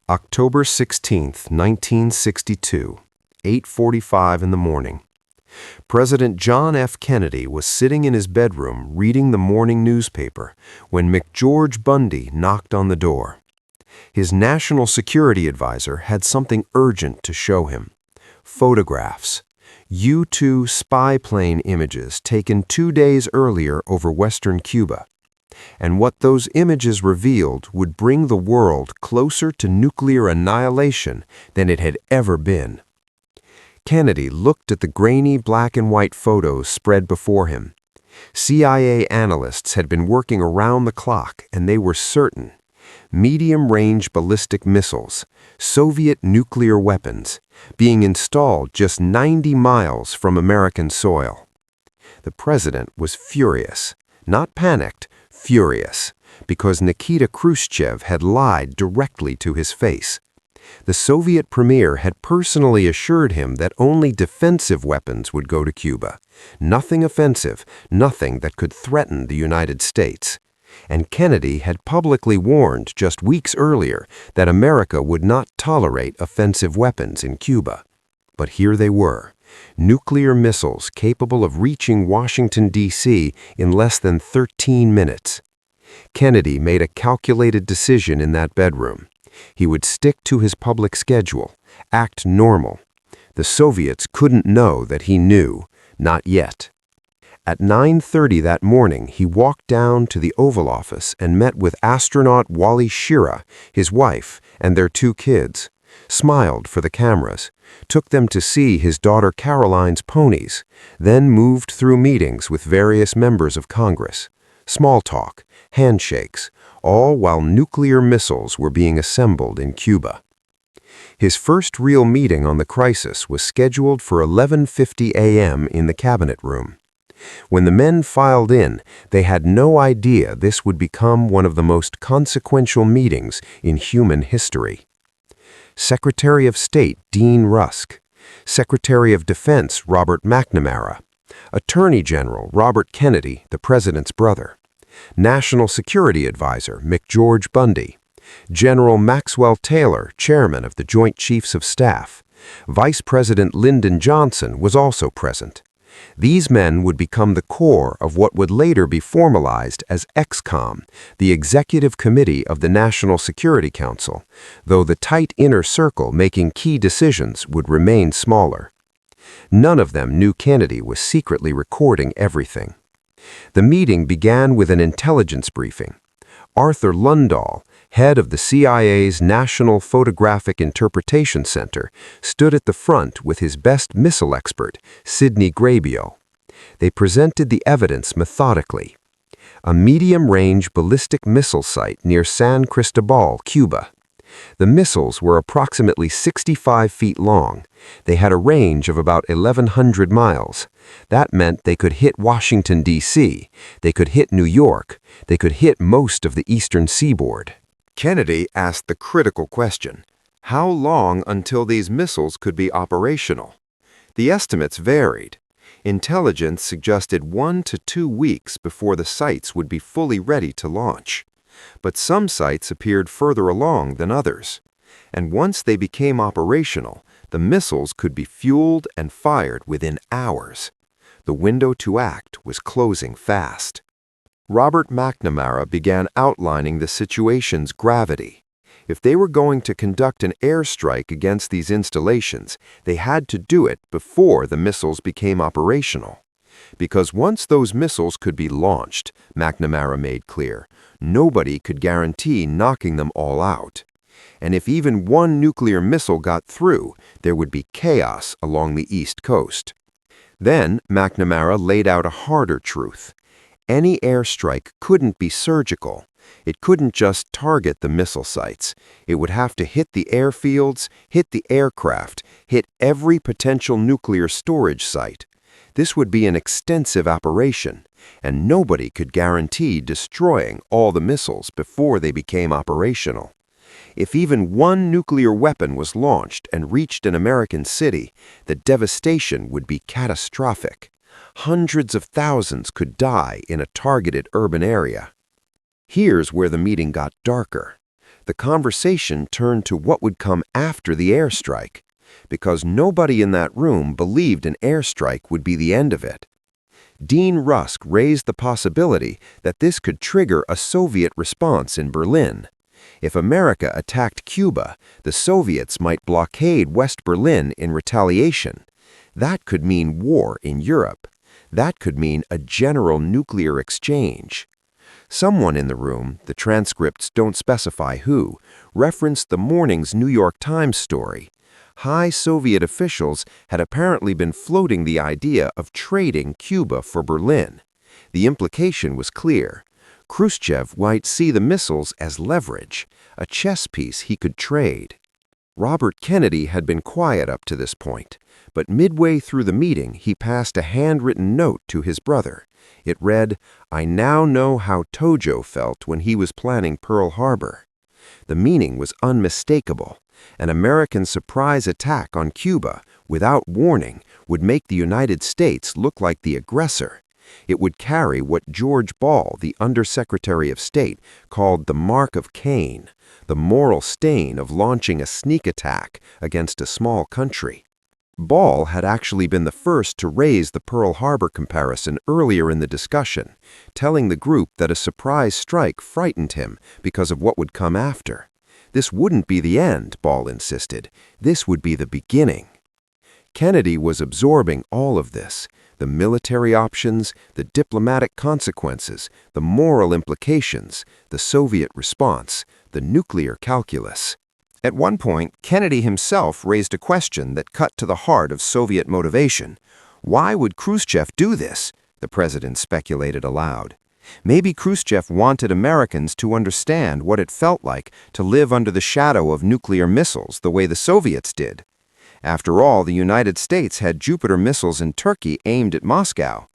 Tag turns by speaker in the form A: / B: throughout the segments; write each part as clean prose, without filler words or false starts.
A: October 16th, 1962, 8:45 in the morning. President John F. Kennedy was sitting in his bedroom reading the morning newspaper when McGeorge Bundy knocked on the door. His national security advisor had something urgent to show him. Photographs. U-2 spy plane images taken 2 days earlier over western Cuba. And what those images revealed would bring the world closer to nuclear annihilation than it had ever been. Kennedy looked at the grainy black and white photos spread before him. CIA analysts had been working around the clock, and they were certain. Medium-range ballistic missiles, Soviet nuclear weapons, being installed just 90 miles from American soil. The president was furious, not panicked, furious, because Nikita Khrushchev had lied directly to his face. The Soviet premier had personally assured him that only defensive weapons would go to Cuba, nothing offensive, nothing that could threaten the United States. And Kennedy had publicly warned just weeks earlier that America would not tolerate offensive weapons in Cuba. But here they were, nuclear missiles capable of reaching Washington, D.C. in less than 13 minutes. Kennedy made a calculated decision in that bedroom. He would stick to his public schedule, act normal. The Soviets couldn't know that he knew, not yet. At 9:30 that morning, he walked down to the Oval Office and met with astronaut Wally Schirra, his wife, and their 2 kids, smiled for the cameras, took them to see his daughter Caroline's ponies, then moved through meetings with various members of Congress. Small talk, handshakes, all while nuclear missiles were being assembled in Cuba. His first real meeting on the crisis was scheduled for 11:50 a.m. in the cabinet room. When the men filed in, they had no idea this would become one of the most consequential meetings in human history. Secretary of State Dean Rusk, Secretary of Defense Robert McNamara, Attorney General Robert Kennedy, the president's brother, National Security Advisor McGeorge Bundy, General Maxwell Taylor, chairman of the Joint Chiefs of Staff, Vice President Lyndon Johnson was also present. These men would become the core of what would later be formalized as ExComm, the executive committee of the National Security Council, though the tight inner circle making key decisions would remain smaller. None of them knew Kennedy was secretly recording everything. The meeting began with an intelligence briefing. Arthur Lundahl, head of the CIA's National Photographic Interpretation Center, stood at the front with his best missile expert, Sidney Grabio. They presented the evidence methodically. A medium-range ballistic missile site near San Cristobal, Cuba. The missiles were approximately 65 feet long. They had a range of about 1,100 miles. That meant they could hit Washington, D.C., they could hit New York, they could hit most of the eastern seaboard. Kennedy asked the critical question, how long until these missiles could be operational? The estimates varied. Intelligence suggested 1 to 2 weeks before the sites would be fully ready to launch. But some sites appeared further along than others. And once they became operational, the missiles could be fueled and fired within hours. The window to act was closing fast. Robert McNamara began outlining the situation's gravity. If they were going to conduct an airstrike against these installations, they had to do it before the missiles became operational. Because once those missiles could be launched, McNamara made clear, nobody could guarantee knocking them all out. And if even one nuclear missile got through, there would be chaos along the East Coast. Then McNamara laid out a harder truth. Any airstrike couldn't be surgical. It couldn't just target the missile sites. It would have to hit the airfields, hit the aircraft, hit every potential nuclear storage site. This would be an extensive operation, and nobody could guarantee destroying all the missiles before they became operational. If even one nuclear weapon was launched and reached an American city, the devastation would be catastrophic. Hundreds of thousands could die in a targeted urban area. Here's where the meeting got darker. The conversation turned to what would come after the airstrike, because nobody in that room believed an airstrike would be the end of it. Dean Rusk raised the possibility that this could trigger a Soviet response in Berlin. If America attacked Cuba, the Soviets might blockade West Berlin in retaliation. That could mean war in Europe. That could mean a general nuclear exchange. Someone in the room, the transcripts don't specify who, referenced the morning's New York Times story. High Soviet officials had apparently been floating the idea of trading Cuba for Berlin. The implication was clear. Khrushchev might see the missiles as leverage, a chess piece he could trade. Robert Kennedy had been quiet up to this point, but midway through the meeting he passed a handwritten note to his brother. It read, "I now know how Tojo felt when he was planning Pearl Harbor." The meaning was unmistakable. An American surprise attack on Cuba, without warning, would make the United States look like the aggressor. It would carry what George Ball, the Undersecretary of State, called the mark of Cain, the moral stain of launching a sneak attack against a small country. Ball had actually been the first to raise the Pearl Harbor comparison earlier in the discussion, telling the group that a surprise strike frightened him because of what would come after. This wouldn't be the end, Ball insisted. This would be the beginning. Kennedy was absorbing all of this, the military options, the diplomatic consequences, the moral implications, the Soviet response, the nuclear calculus. At one point, Kennedy himself raised a question that cut to the heart of Soviet motivation. Why would Khrushchev do this? The president speculated aloud. Maybe Khrushchev wanted Americans to understand what it felt like to live under the shadow of nuclear missiles the way the Soviets did. After all, the United States had Jupiter missiles in Turkey aimed at Moscow.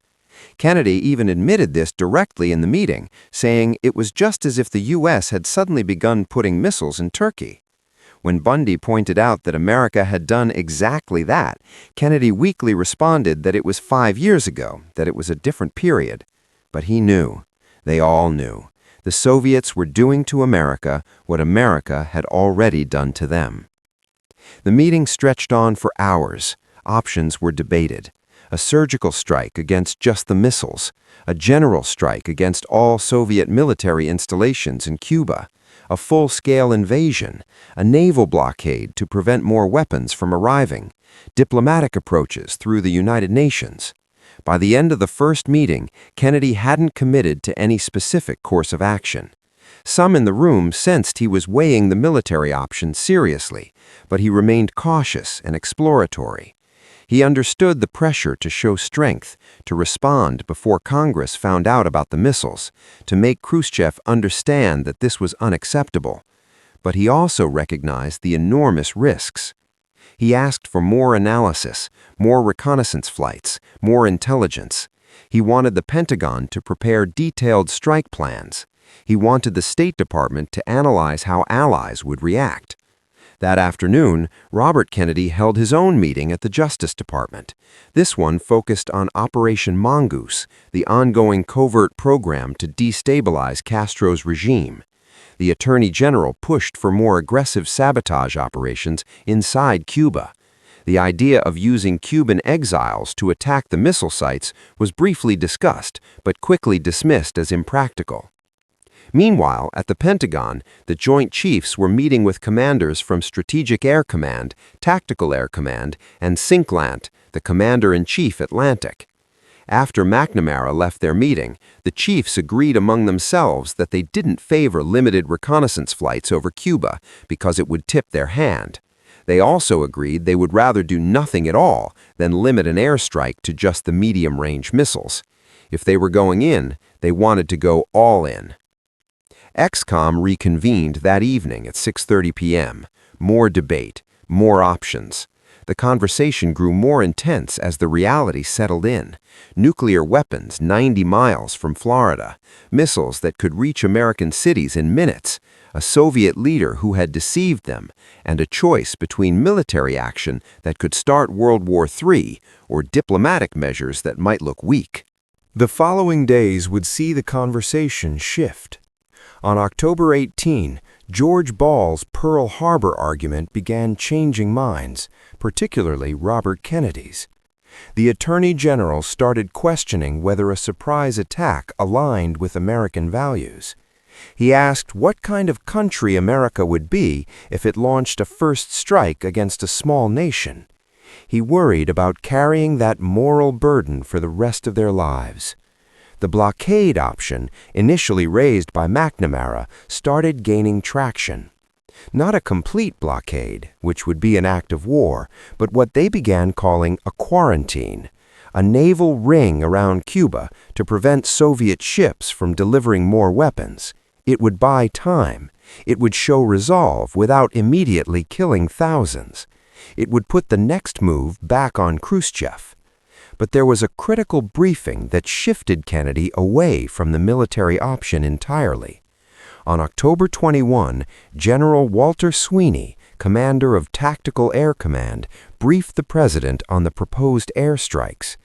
A: Kennedy even admitted this directly in the meeting, saying it was just as if the U.S. had suddenly begun putting missiles in Turkey. When Bundy pointed out that America had done exactly that, Kennedy weakly responded that it was 5 years ago, that it was a different period. But he knew. They all knew. The Soviets were doing to America what America had already done to them. The meeting stretched on for hours. Options were debated. A surgical strike against just the missiles, a general strike against all Soviet military installations in Cuba, a full-scale invasion, a naval blockade to prevent more weapons from arriving, diplomatic approaches through the United Nations. By the end of the first meeting, Kennedy hadn't committed to any specific course of action. Some in the room sensed he was weighing the military option seriously, but he remained cautious and exploratory. He understood the pressure to show strength, to respond before Congress found out about the missiles, to make Khrushchev understand that this was unacceptable. But he also recognized the enormous risks. He asked for more analysis, more reconnaissance flights, more intelligence. He wanted the Pentagon to prepare detailed strike plans. He wanted the State Department to analyze how allies would react. That afternoon, Robert Kennedy held his own meeting at the Justice Department. This one focused on Operation Mongoose, the ongoing covert program to destabilize Castro's regime. The Attorney General pushed for more aggressive sabotage operations inside Cuba. The idea of using Cuban exiles to attack the missile sites was briefly discussed, but quickly dismissed as impractical. Meanwhile, at the Pentagon, the Joint Chiefs were meeting with commanders from Strategic Air Command, Tactical Air Command, and SINCLANT, the Commander-in-Chief Atlantic. After McNamara left their meeting, the chiefs agreed among themselves that they didn't favor limited reconnaissance flights over Cuba because it would tip their hand. They also agreed they would rather do nothing at all than limit an airstrike to just the medium-range missiles. If they were going in, they wanted to go all in. ExComm reconvened that evening at 6:30 p.m. More debate, more options. The conversation grew more intense as the reality settled in. Nuclear weapons 90 miles from Florida, missiles that could reach American cities in minutes, a Soviet leader who had deceived them, and a choice between military action that could start World War III or diplomatic measures that might look weak. The following days would see the conversation shift. On October 18, George Ball's Pearl Harbor argument began changing minds, particularly Robert Kennedy's. The Attorney General started questioning whether a surprise attack aligned with American values. He asked what kind of country America would be if it launched a first strike against a small nation. He worried about carrying that moral burden for the rest of their lives. The blockade option, initially raised by McNamara, started gaining traction. Not a complete blockade, which would be an act of war, but what they began calling a quarantine, a naval ring around Cuba to prevent Soviet ships from delivering more weapons. It would buy time. It would show resolve without immediately killing thousands. It would put the next move back on Khrushchev. But there was a critical briefing that shifted Kennedy away from the military option entirely. On October 21, General Walter Sweeney, commander of Tactical Air Command, briefed the president on the proposed airstrikes.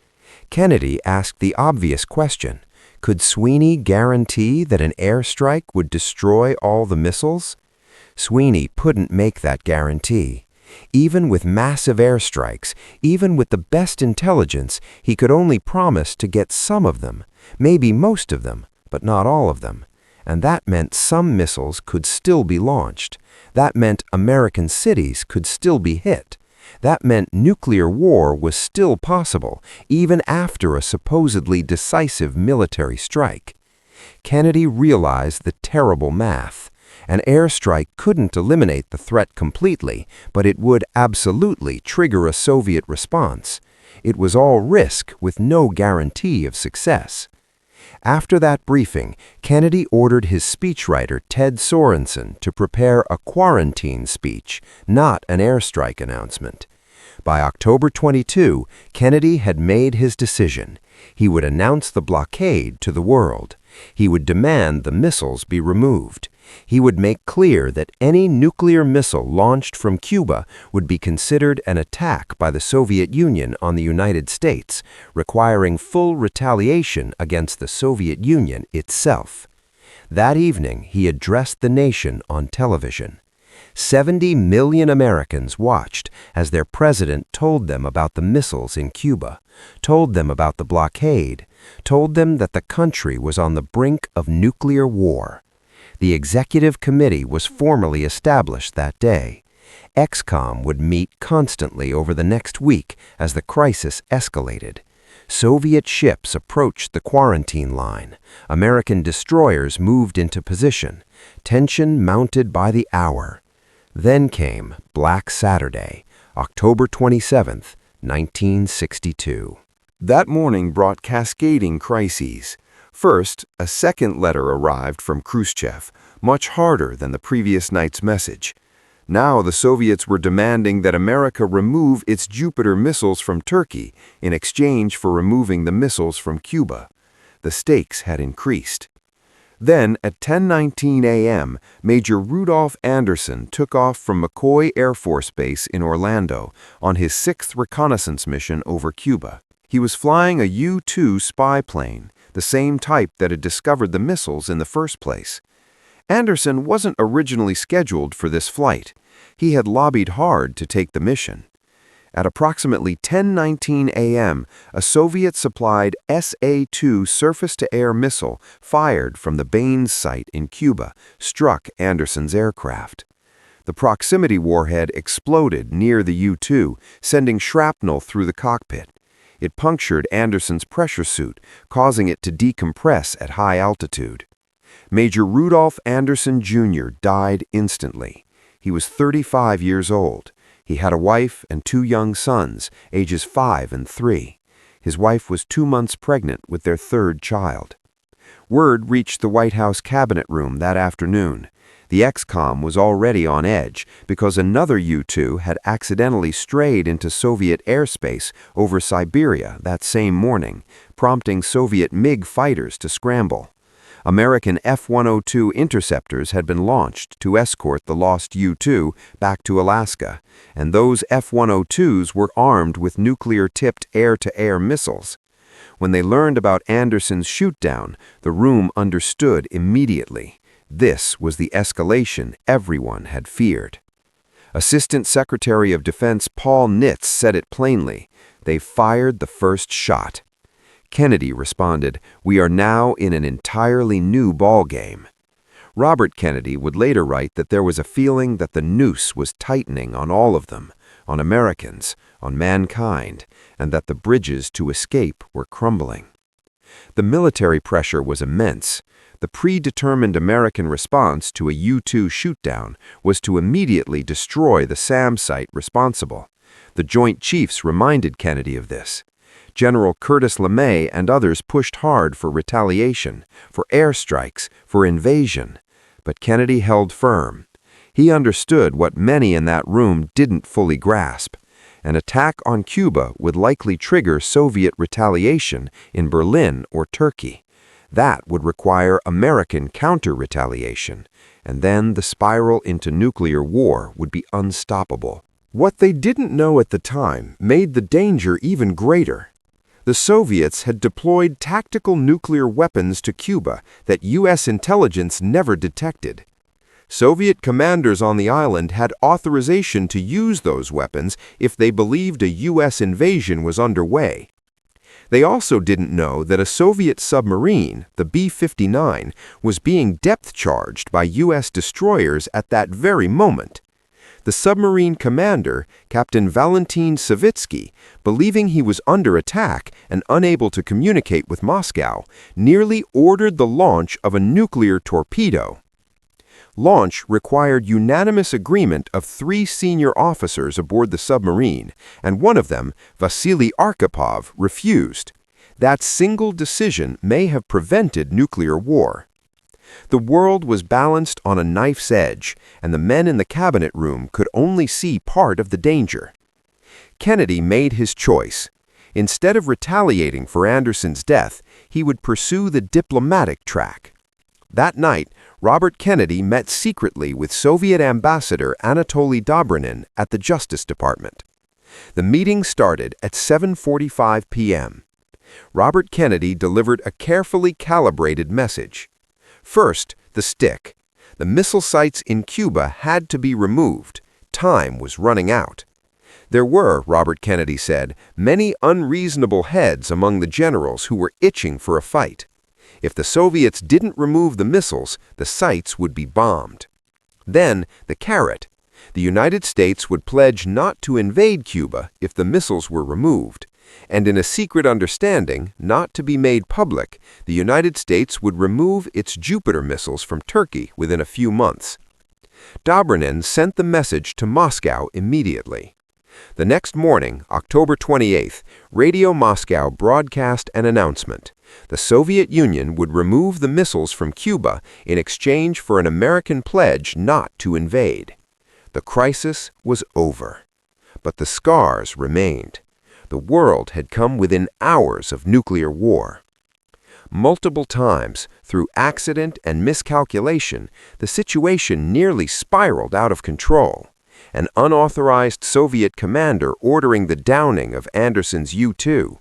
A: Kennedy asked the obvious question: could Sweeney guarantee that an airstrike would destroy all the missiles? Sweeney couldn't make that guarantee. Even with massive airstrikes, even with the best intelligence, he could only promise to get some of them, maybe most of them, but not all of them. And that meant some missiles could still be launched. That meant American cities could still be hit. That meant nuclear war was still possible, even after a supposedly decisive military strike. Kennedy realized the terrible math. An airstrike couldn't eliminate the threat completely, but it would absolutely trigger a Soviet response. It was all risk with no guarantee of success. After that briefing, Kennedy ordered his speechwriter Ted Sorensen to prepare a quarantine speech, not an airstrike announcement. By October 22, Kennedy had made his decision. He would announce the blockade to the world. He would demand the missiles be removed. He would make clear that any nuclear missile launched from Cuba would be considered an attack by the Soviet Union on the United States, requiring full retaliation against the Soviet Union itself. That evening, he addressed the nation on television. 70 million Americans watched as their president told them about the missiles in Cuba, told them about the blockade, told them that the country was on the brink of nuclear war. The executive committee was formally established that day. ExComm would meet constantly over the next week as the crisis escalated. Soviet ships approached the quarantine line. American destroyers moved into position. Tension mounted by the hour. Then came Black Saturday, October 27, 1962. That morning brought cascading crises. First, a second letter arrived from Khrushchev, much harder than the previous night's message. Now the Soviets were demanding that America remove its Jupiter missiles from Turkey in exchange for removing the missiles from Cuba. The stakes had increased. Then, at 10:19 a.m., Major Rudolph Anderson took off from McCoy Air Force Base in Orlando on his 6th reconnaissance mission over Cuba. He was flying a U-2 spy plane, the same type that had discovered the missiles in the first place. Anderson wasn't originally scheduled for this flight. He had lobbied hard to take the mission. At approximately 10:19 a.m., a Soviet-supplied SA-2 surface-to-air missile fired from the Baines site in Cuba struck Anderson's aircraft. The proximity warhead exploded near the U-2, sending shrapnel through the cockpit. It punctured Anderson's pressure suit, causing it to decompress at high altitude. Major Rudolph Anderson, Jr. died instantly. He was 35 years old. He had a wife and 2 young sons, ages 5 and 3. His wife was 2 months pregnant with their 3rd child. Word reached the White House Cabinet Room that afternoon. The ExComm was already on edge because another U-2 had accidentally strayed into Soviet airspace over Siberia that same morning, prompting Soviet MiG fighters to scramble. American F-102 interceptors had been launched to escort the lost U-2 back to Alaska, and those F-102s were armed with nuclear-tipped air-to-air missiles. When they learned about Anderson's shootdown, the room understood immediately. This was the escalation everyone had feared. Assistant Secretary of Defense Paul Nitz said it plainly. They fired the first shot. Kennedy responded, "We are now in an entirely new ballgame." Robert Kennedy would later write that there was a feeling that the noose was tightening on all of them, on Americans, on mankind, and that the bridges to escape were crumbling. The military pressure was immense. The predetermined American response to a U-2 shootdown was to immediately destroy the SAM site responsible. The Joint Chiefs reminded Kennedy of this. General Curtis LeMay and others pushed hard for retaliation, for airstrikes, for invasion. But Kennedy held firm. He understood what many in that room didn't fully grasp. An attack on Cuba would likely trigger Soviet retaliation in Berlin or Turkey. That would require American counter-retaliation, and then the spiral into nuclear war would be unstoppable. What they didn't know at the time made the danger even greater. The Soviets had deployed tactical nuclear weapons to Cuba that U.S. intelligence never detected. Soviet commanders on the island had authorization to use those weapons if they believed a U.S. invasion was underway. They also didn't know that a Soviet submarine, the B-59, was being depth-charged by U.S. destroyers at that very moment. The submarine commander, Captain Valentin Savitsky, believing he was under attack and unable to communicate with Moscow, nearly ordered the launch of a nuclear torpedo. Launch required unanimous agreement of 3 senior officers aboard the submarine, and one of them, Vasily Arkhipov, refused. That single decision may have prevented nuclear war. The world was balanced on a knife's edge, and the men in the cabinet room could only see part of the danger. Kennedy made his choice. Instead of retaliating for Anderson's death, he would pursue the diplomatic track. That night, Robert Kennedy met secretly with Soviet Ambassador Anatoly Dobrynin at the Justice Department. The meeting started at 7:45 p.m. Robert Kennedy delivered a carefully calibrated message. First, the stick. The missile sites in Cuba had to be removed. Time was running out. There were, Robert Kennedy said, many unreasonable heads among the generals who were itching for a fight. If the Soviets didn't remove the missiles, the sites would be bombed. Then, the carrot. The United States would pledge not to invade Cuba if the missiles were removed. And in a secret understanding, not to be made public, the United States would remove its Jupiter missiles from Turkey within a few months. Dobrynin sent the message to Moscow immediately. The next morning, October 28th, Radio Moscow broadcast an announcement. The Soviet Union would remove the missiles from Cuba in exchange for an American pledge not to invade. The crisis was over. But the scars remained. The world had come within hours of nuclear war. Multiple times, through accident and miscalculation, the situation nearly spiraled out of control. An unauthorized Soviet commander ordering the downing of Anderson's U-2,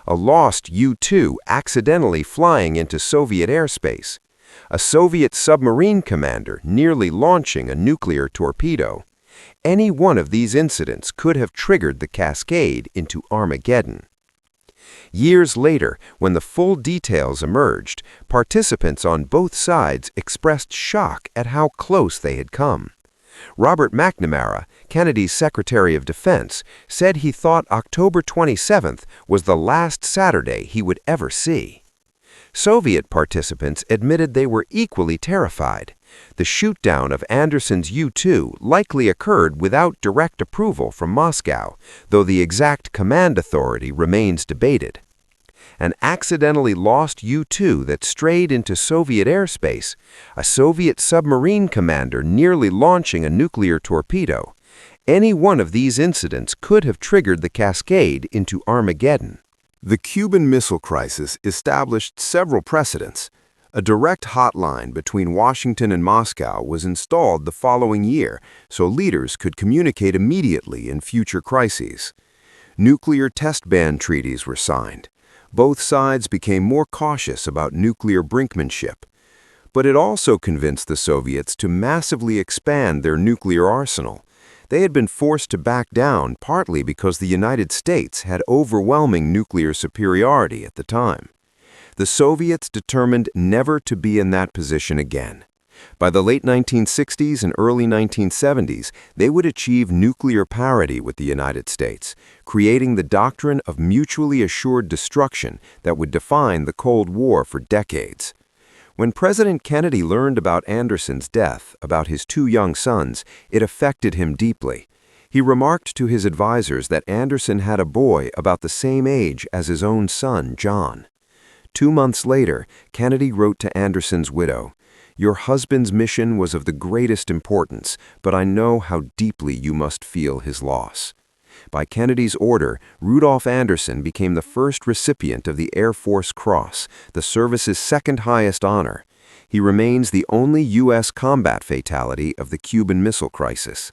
A: a lost U-2 accidentally flying into Soviet airspace, a Soviet submarine commander nearly launching a nuclear torpedo. Any one of these incidents could have triggered the cascade into Armageddon. Years later, when the full details emerged, participants on both sides expressed shock at how close they had come. Robert McNamara, Kennedy's Secretary of Defense, said he thought October 27th was the last Saturday he would ever see. Soviet participants admitted they were equally terrified. The shootdown of Anderson's U-2 likely occurred without direct approval from Moscow, though the exact command authority remains debated. An accidentally lost U-2 that strayed into Soviet airspace, a Soviet submarine commander nearly launching a nuclear torpedo. Any one of these incidents could have triggered the cascade into Armageddon. The Cuban Missile Crisis established several precedents. A direct hotline between Washington and Moscow was installed the following year so leaders could communicate immediately in future crises. Nuclear test ban treaties were signed. Both sides became more cautious about nuclear brinkmanship. But it also convinced the Soviets to massively expand their nuclear arsenal. They had been forced to back down partly because the United States had overwhelming nuclear superiority at the time. The Soviets determined never to be in that position again. By the late 1960s and early 1970s, they would achieve nuclear parity with the United States, creating the doctrine of mutually assured destruction that would define the Cold War for decades. When President Kennedy learned about Anderson's death, about his two young sons, it affected him deeply. He remarked to his advisors that Anderson had a boy about the same age as his own son, John. 2 months later, Kennedy wrote to Anderson's widow, "Your husband's mission was of the greatest importance, but I know how deeply you must feel his loss." By Kennedy's order, Rudolph Anderson became the first recipient of the Air Force Cross, the service's second highest honor. He remains the only U.S. combat fatality of the Cuban Missile Crisis.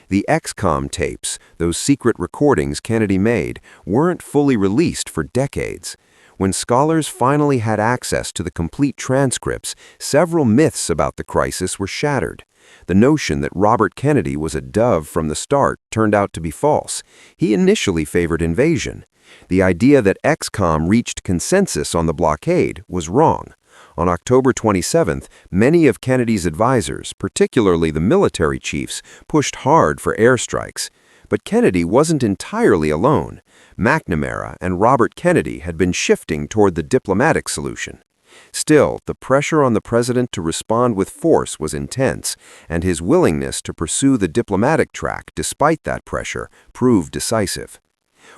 A: The ExComm tapes, those secret recordings Kennedy made, weren't fully released for decades. When scholars finally had access to the complete transcripts, several myths about the crisis were shattered. The notion that Robert Kennedy was a dove from the start turned out to be false. He initially favored invasion. The idea that ExComm reached consensus on the blockade was wrong. On October 27th, many of Kennedy's advisors, particularly the military chiefs, pushed hard for airstrikes. But Kennedy wasn't entirely alone. McNamara and Robert Kennedy had been shifting toward the diplomatic solution. Still, the pressure on the president to respond with force was intense, and his willingness to pursue the diplomatic track despite that pressure proved decisive.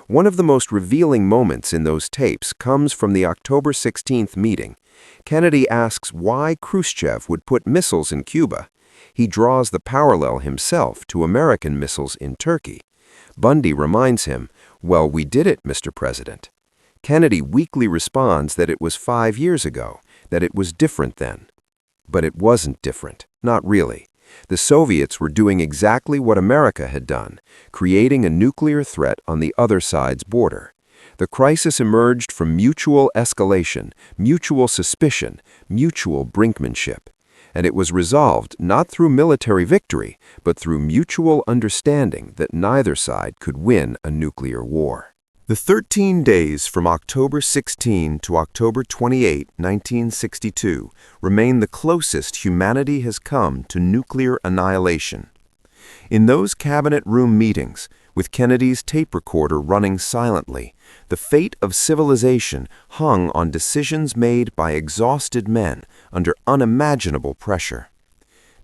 A: One of the most revealing moments in those tapes comes from the October 16th meeting. Kennedy asks why Khrushchev would put missiles in Cuba. He draws the parallel himself to American missiles in Turkey. Bundy reminds him, "Well, we did it, Mr. President." Kennedy weakly responds that it was 5 years ago, that it was different then. But it wasn't different, not really. The Soviets were doing exactly what America had done, creating a nuclear threat on the other side's border. The crisis emerged from mutual escalation, mutual suspicion, mutual brinkmanship. And it was resolved not through military victory, but through mutual understanding that neither side could win a nuclear war. The 13 days from October 16 to October 28, 1962, remain the closest humanity has come to nuclear annihilation. In those cabinet room meetings, with Kennedy's tape recorder running silently, the fate of civilization hung on decisions made by exhausted men under unimaginable pressure.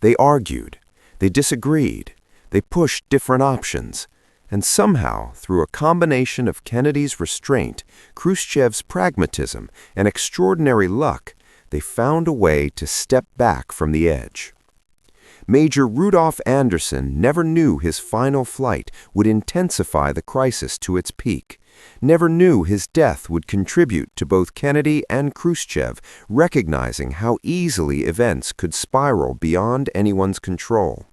A: They argued, they disagreed, they pushed different options, and somehow, through a combination of Kennedy's restraint, Khrushchev's pragmatism, and extraordinary luck, they found a way to step back from the edge. Major Rudolph Anderson never knew his final flight would intensify the crisis to its peak, never knew his death would contribute to both Kennedy and Khrushchev recognizing how easily events could spiral beyond anyone's control.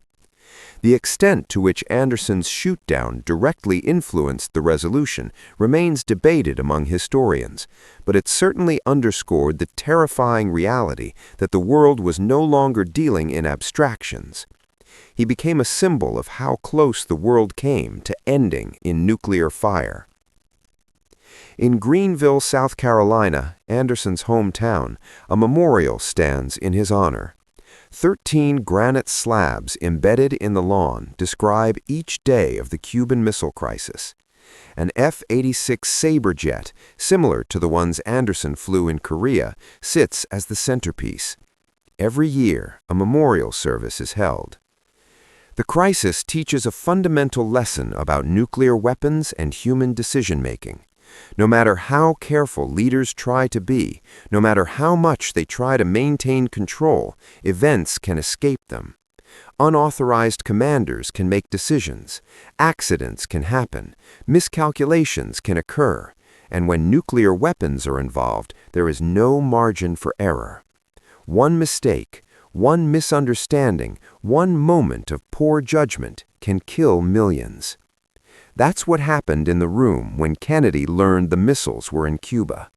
A: The extent to which Anderson's shoot-down directly influenced the resolution remains debated among historians, but it certainly underscored the terrifying reality that the world was no longer dealing in abstractions. He became a symbol of how close the world came to ending in nuclear fire. In Greenville, South Carolina, Anderson's hometown, a memorial stands in his honor. 13 granite slabs embedded in the lawn describe each day of the Cuban Missile Crisis. An F-86 Sabre jet, similar to the ones Anderson flew in Korea, sits as the centerpiece. Every year, a memorial service is held. The crisis teaches a fundamental lesson about nuclear weapons and human decision-making. No matter how careful leaders try to be, no matter how much they try to maintain control, events can escape them. Unauthorized commanders can make decisions, accidents can happen, miscalculations can occur, and when nuclear weapons are involved, there is no margin for error. One mistake, one misunderstanding, one moment of poor judgment can kill millions. That's what happened in the room when Kennedy learned the missiles were in Cuba.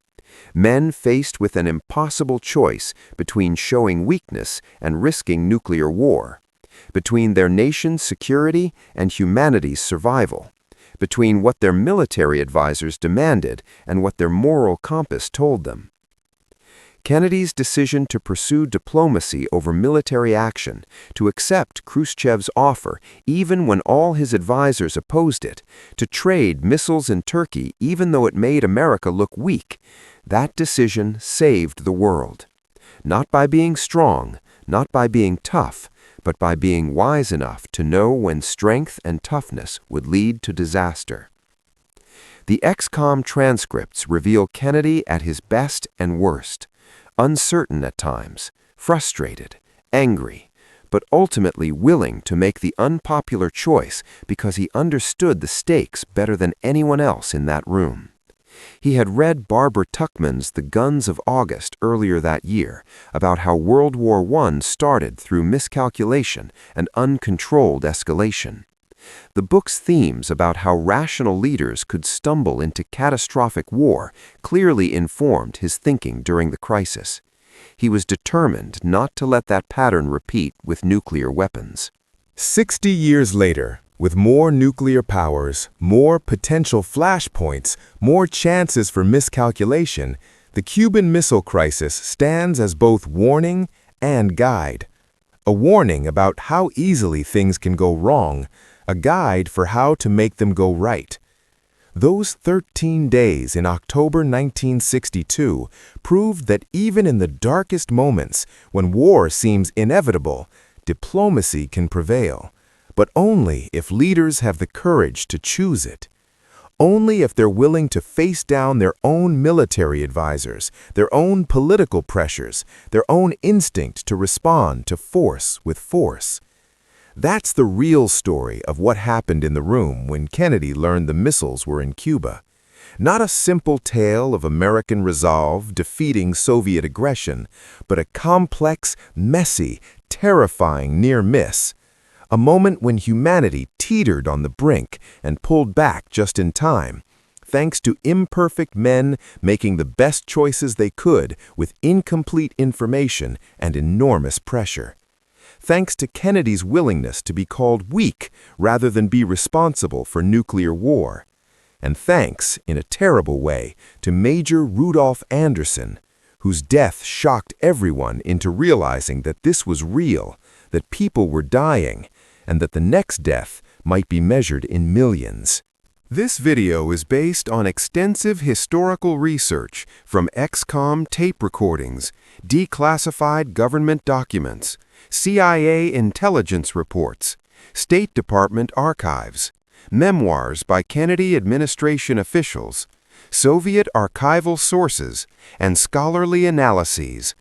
A: Men faced with an impossible choice between showing weakness and risking nuclear war, between their nation's security and humanity's survival, between what their military advisors demanded and what their moral compass told them. Kennedy's decision to pursue diplomacy over military action, to accept Khrushchev's offer even when all his advisors opposed it, to trade missiles in Turkey even though it made America look weak, that decision saved the world. Not by being strong, not by being tough, but by being wise enough to know when strength and toughness would lead to disaster. The ExComm transcripts reveal Kennedy at his best and worst, uncertain at times, frustrated, angry, but ultimately willing to make the unpopular choice because he understood the stakes better than anyone else in that room. He had read Barbara Tuchman's The Guns of August earlier that year about how World War I started through miscalculation and uncontrolled escalation. The book's themes about how rational leaders could stumble into catastrophic war clearly informed his thinking during the crisis. He was determined not to let that pattern repeat with nuclear weapons.
B: 60 years later, with more nuclear powers, more potential flashpoints, more chances for miscalculation, the Cuban Missile Crisis stands as both warning and guide. A warning about how easily things can go wrong, a guide for how to make them go right. Those 13 days in October 1962 proved that even in the darkest moments, when war seems inevitable, diplomacy can prevail. But only if leaders have the courage to choose it. Only if they're willing to face down their own military advisors, their own political pressures, their own instinct to respond to force with force. That's the real story of what happened in the room when Kennedy learned the missiles were in Cuba. Not a simple tale of American resolve defeating Soviet aggression, but a complex, messy, terrifying near miss. A moment when humanity teetered on the brink and pulled back just in time, thanks to imperfect men making the best choices they could with incomplete information and enormous pressure. Thanks to Kennedy's willingness to be called weak rather than be responsible for nuclear war. And thanks, in a terrible way, to Major Rudolph Anderson, whose death shocked everyone into realizing that this was real, that people were dying, and that the next death might be measured in millions. This video is based on extensive historical research from ExComm tape recordings, declassified government documents, CIA intelligence reports, State Department archives, memoirs by Kennedy administration officials, Soviet archival sources, and scholarly analyses.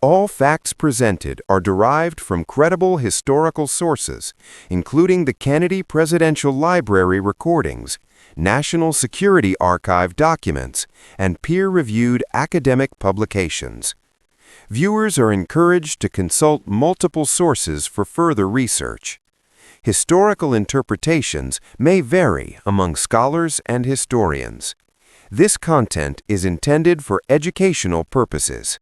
B: All facts presented are derived from credible historical sources, including the Kennedy Presidential Library recordings, National Security Archive documents, and peer-reviewed academic publications. Viewers are encouraged to consult multiple sources for further research. Historical interpretations may vary among scholars and historians. This content is intended for educational purposes.